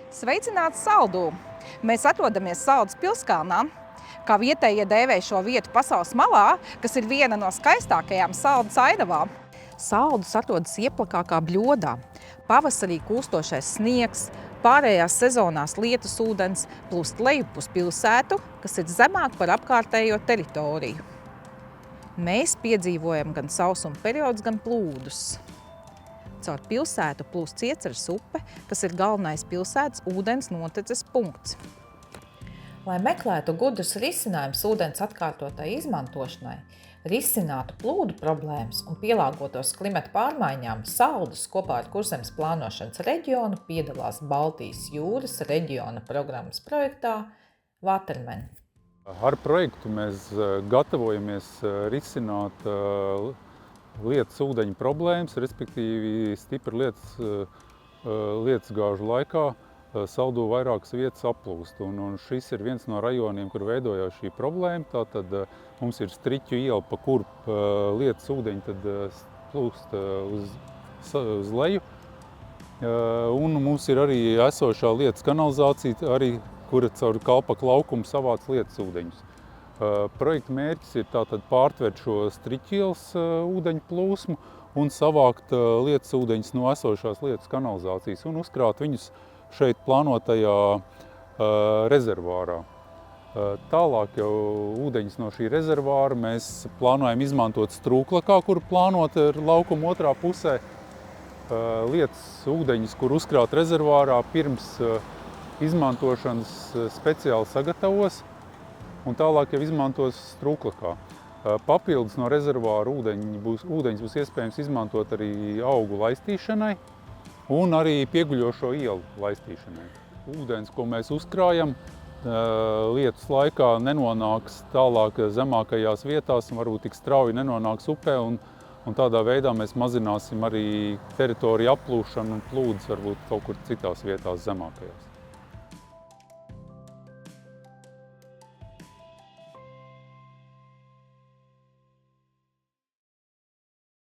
Sveicināts Saldū! Mēs atrodamies Saldus pilskalnā. Kā vietējie dēvē šo vietu pasaules malā, kas ir viena no skaistākajām Saldus ainavām. Saldus atrodas ieplakākā bļodā. Pavasarī kūstošais sniegs, pārējās sezonās lietus ūdens plūst lejup uz pilsētu, kas ir zemāk par apkārtējo teritoriju. Mēs piedzīvojam gan sausuma periodus, gan plūdus. Caur pilsētu plūst Cieceres upe, kas ir galvenais pilsētas ūdens noteces punkts. Lai meklētu gudrus risinājumus ūdens atkārtotai izmantošanai, risinātu plūdu problēmas un pielāgotos klimata pārmaiņām, Saldus kopā ar Kurzemes plānošanas reģionu piedalās Baltijas jūras reģiona programmas projektā Waterman. Ar projektu mēs gatavojamies risināt lietas ūdeņu problēmas, respektīvi stipri lietas gāžu laikā Saldū vairākas vietas applūst. Un šis ir viens no rajoniem, kur veidojās šī problēma. Tātad mums ir Striķu iela, pa kur lietas ūdeņi tad plūst uz leju. Un mums ir arī esošā lietas kanalizācija, arī, kura caur Kalpaka laukumu savāc lietas ūdeņus. Projekta mērķis ir tātad pārtvert šo Striķu ielas ūdeņu plūsmu un savākt lietas ūdeņus no esošās lietas kanalizācijas un uzkrāt viņus šeit plānotajā rezervārā. Tālāk jau ūdeņus no šī rezervāra mēs plānojam izmantot Strūklakā, kur plānot ar laukumu otrā pusē. Lietas ūdeņus, kur uzkrāt rezervārā, pirms izmantošanas speciāli sagatavos un tālāk jau izmantos Strūklakā. Papildus no rezervāra ūdeņus būs iespējams izmantot arī augu laistīšanai un arī pieguļošo ielu laistīšanai. Ūdens, ko mēs uzkrājam, lietus laikā nenonāks tālāk zemākajās vietās un varbūt tik strauji nenonāks upē, un tādā veidā mēs mazināsim arī teritoriju applūšanu un plūdes varbūt kaut kur citās vietās zemākajās.